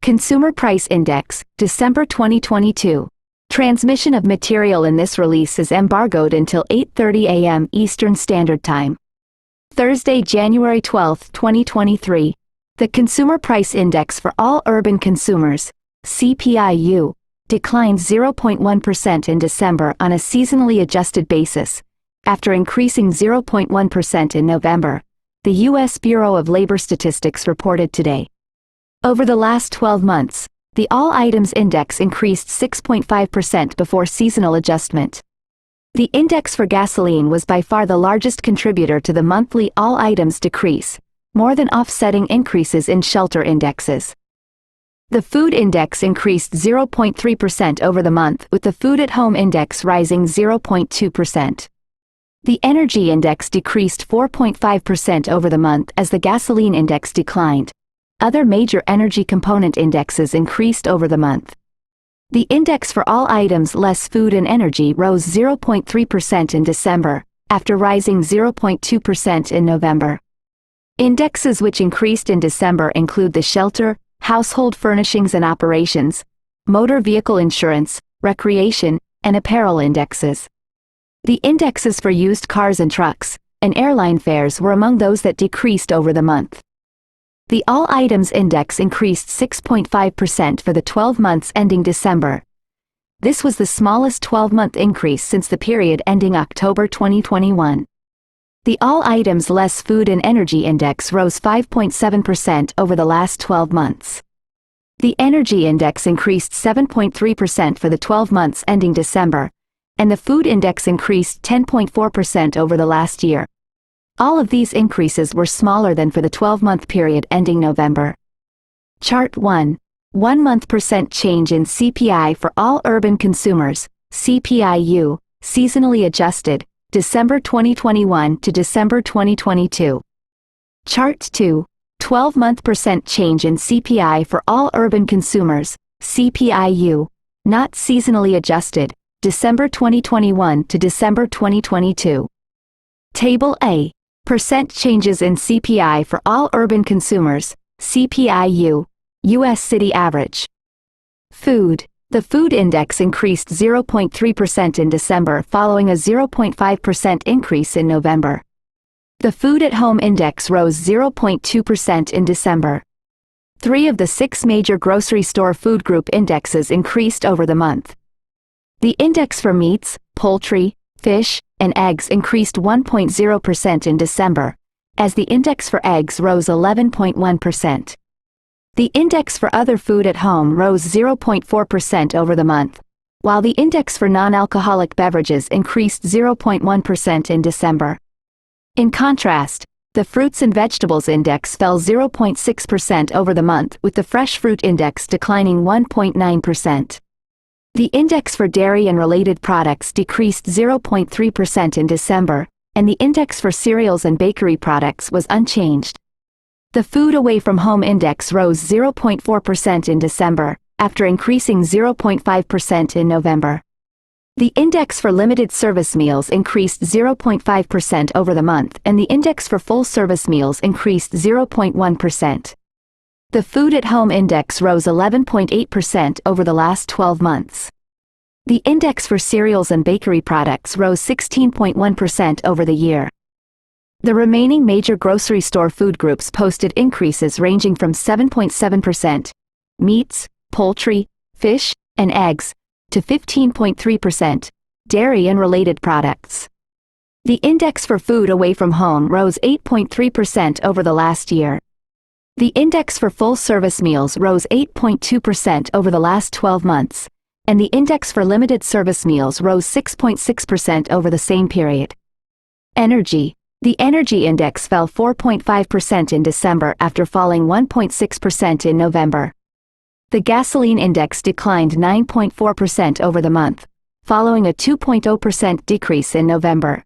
Consumer Price Index, December 2022. Transmission of material in this release is embargoed until 8:30 a.m. Eastern Standard Time. Thursday, January 12, 2023. The Consumer Price Index for all urban consumers, CPI-U, declined 0.1% in December on a seasonally adjusted basis, after increasing 0.1% in November, the U.S. Bureau of Labor Statistics reported today. Over the last 12 months, the All Items Index increased 6.5% before seasonal adjustment. The index for gasoline was by far the largest contributor to the monthly all items decrease, more than offsetting increases in shelter indexes. The food index increased 0.3% over the month, with the food at home index rising 0.2%. The energy index decreased 4.5% over the month as the gasoline index declined. Other major energy component indexes increased over the month. The index for all items less food and energy rose 0.3% in December, after rising 0.2% in November. Indexes which increased in December include the shelter, household furnishings and operations, motor vehicle insurance, recreation, and apparel indexes. The indexes for used cars and trucks, and airline fares were among those that decreased over the month. The All Items Index increased 6.5% for the 12 months ending December. This was the smallest 12-month increase since the period ending October 2021. The All Items Less Food and Energy Index rose 5.7% over the last 12 months. The Energy Index increased 7.3% for the 12 months ending December, and the Food Index increased 10.4% over the last year. All of these increases were smaller than for the 12-month period ending November. Chart 1. 1-month percent change in CPI for all urban consumers, CPI-U, seasonally adjusted, December 2021 to December 2022. Chart 2. 12-month percent change in CPI for all urban consumers, CPI-U, not seasonally adjusted, December 2021 to December 2022. Table A. Percent changes in CPI for all urban consumers, CPI-U, U.S. city average. Food. The food index increased 0.3% in December following a 0.5% increase in November. The food at home index rose 0.2% in December. 3 of the 6 major grocery store food group indexes increased over the month. The index for meats, poultry, fish, and eggs increased 1.0% in December, as the index for eggs rose 11.1%. The index for other food at home rose 0.4% over the month, while the index for non-alcoholic beverages increased 0.1% in December. In contrast, the fruits and vegetables index fell 0.6% over the month, with the fresh fruit index declining 1.9%. The index for dairy and related products decreased 0.3% in December, and the index for cereals and bakery products was unchanged. The food away from home index rose 0.4% in December, after increasing 0.5% in November. The index for limited service meals increased 0.5% over the month, and the index for full service meals increased 0.1%. The food at home index rose 11.8% over the last 12 months. The index for cereals and bakery products rose 16.1% over the year. The remaining major grocery store food groups posted increases ranging from 7.7%, meats, poultry, fish, and eggs, to 15.3%, dairy and related products. The index for food away from home rose 8.3% over the last year. The index for full-service meals rose 8.2% over the last 12 months, and the index for limited-service meals rose 6.6% over the same period. Energy. The energy index fell 4.5% in December after falling 1.6% in November. The gasoline index declined 9.4% over the month, following a 2.0% decrease in November.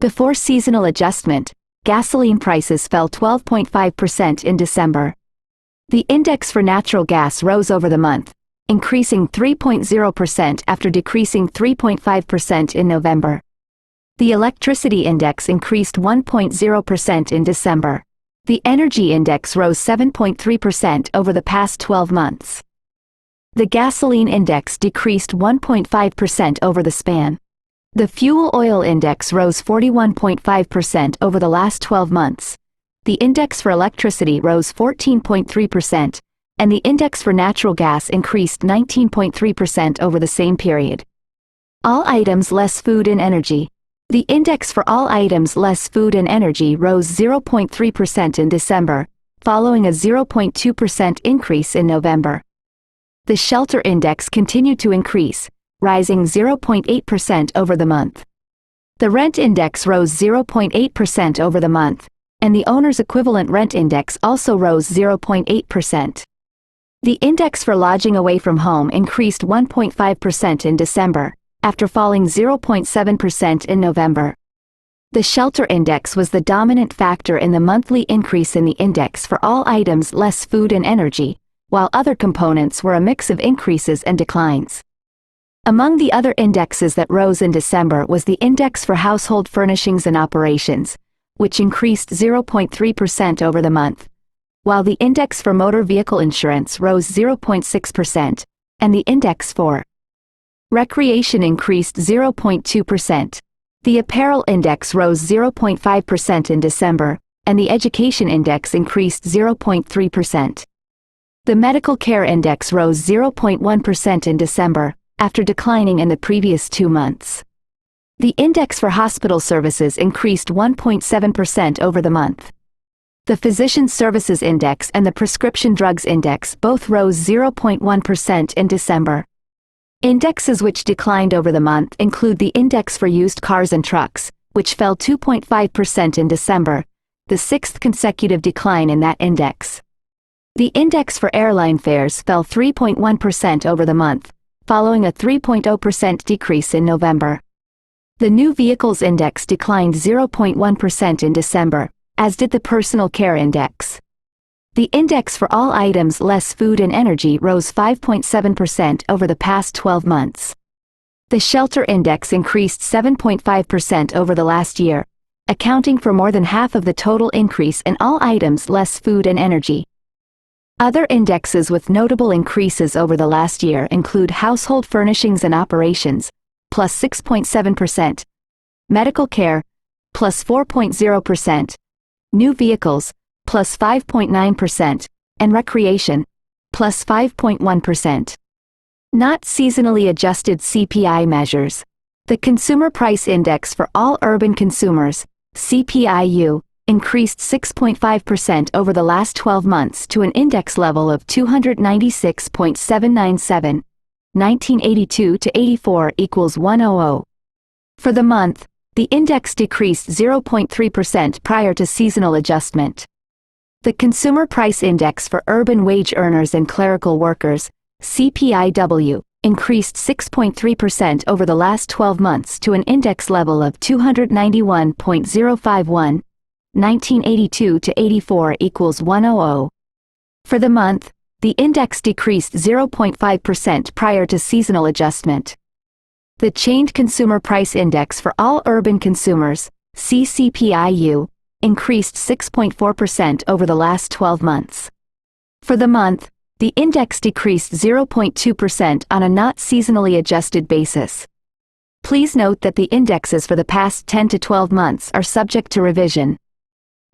Before seasonal adjustment, gasoline prices fell 12.5% in December. The index for natural gas rose over the month, increasing 3.0% after decreasing 3.5% in November. The electricity index increased 1.0% in December. The energy index rose 7.3% over the past 12 months. The gasoline index decreased 1.5% over the span. The fuel oil index rose 41.5% over the last 12 months. The index for electricity rose 14.3%, and the index for natural gas increased 19.3% over the same period. All items less food and energy. The index for all items less food and energy rose 0.3% in December, following a 0.2% increase in November. The shelter index continued to increase, rising 0.8% over the month. The rent index rose 0.8% over the month, and the owner's equivalent rent index also rose 0.8%. The index for lodging away from home increased 1.5% in December, after falling 0.7% in November. The shelter index was the dominant factor in the monthly increase in the index for all items less food and energy, while other components were a mix of increases and declines. Among the other indexes that rose in December was the index for household furnishings and operations, which increased 0.3% over the month, while the index for motor vehicle insurance rose 0.6%, and the index for recreation increased 0.2%. The apparel index rose 0.5% in December, and the education index increased 0.3%. The medical care index rose 0.1% in December, after declining in the previous 2 months. The index for hospital services increased 1.7% over the month. The physician services index and the prescription drugs index both rose 0.1% in December. Indexes which declined over the month include the index for used cars and trucks, which fell 2.5% in December, the 6th consecutive decline in that index. The index for airline fares fell 3.1% over the month, following a 3.0% decrease in November. The new vehicles index declined 0.1% in December, as did the personal care index. The index for all items less food and energy rose 5.7% over the past 12 months. The shelter index increased 7.5% over the last year, accounting for more than half of the total increase in all items less food and energy. Other indexes with notable increases over the last year include household furnishings and operations, plus 6.7%, medical care, plus 4.0%, new vehicles, plus 5.9%, and recreation, plus 5.1%. Not seasonally adjusted CPI measures. The Consumer Price Index for all urban consumers, CPI-U, increased 6.5% over the last 12 months to an index level of 296.797, 1982 to 84 equals 100. For the month, the index decreased 0.3% prior to seasonal adjustment. The Consumer Price Index for urban wage earners and clerical workers, CPI-U, increased 6.3% over the last 12 months to an index level of 291.051, 1982 to 84 equals 100. For the month, the index decreased 0.5% prior to seasonal adjustment. The Chained Consumer Price Index for all urban consumers, CPI-U, increased 6.4% over the last 12 months. For the month, the index decreased 0.2% on a not seasonally adjusted basis. Please note that the indexes for the past 10 to 12 months are subject to revision.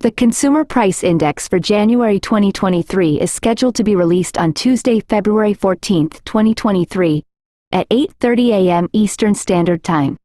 The Consumer Price Index for January 2023 is scheduled to be released on Tuesday, February 14, 2023, at 8:30 a.m. Eastern Standard Time.